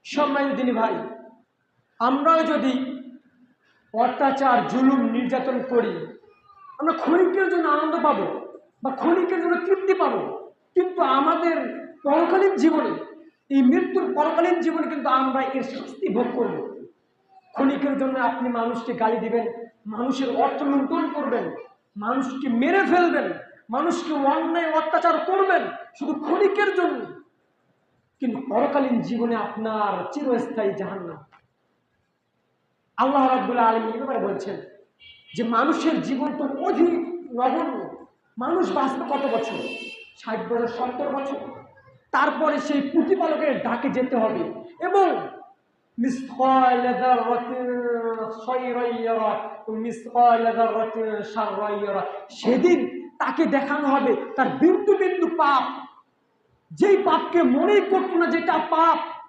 সম্মানিত দিনী ভাই, আমরাও যদি অত্যাচার জুলুম নির্যাতন করি, আমরা ক্ষণিকের জন্য আনন্দ পাবো বা ক্ষণিকের জন্য তৃপ্তি পাবো, কিন্তু আমাদের পরকালীন জীবনে, এই মৃত্যুর পরকালীন জীবনে কিন্তু আমরা এর শাস্তি ভোগ করব। ক্ষণিকের জন্য আপনি মানুষকে গালি দিবেন, মানুষের অর্থ লুণ্ঠন করবেন, মানুষকে মেরে ফেলবেন, মানুষকে অন্যায় অত্যাচার করবেন শুধু ক্ষণিকের জন্য, কিন্তু পরকালীন জীবনে আপনার চিরস্থায়ী জাহান্নাম। আল্লাহ রাব্বুল আলামিন এই ব্যাপারে বলছেন যে মানুষের জীবন তো অধিক নগণ্য। মানুষ বাঁচবে কত বছর? 60 বছর, 70 বছর। তারপরে সেই প্রতিপালকের ডাকে যেতে হবে এবং মিসকাল যাররাতিন খায়রান ইয়ারা ওয়া মিসকাল যাররাতিন শাররান ইয়ারা। সেদিন তাকে দেখানো হবে তার বিন্দু বিন্দু পাপ, যেই পাপকে মনেই করতো না যেটা পাপ,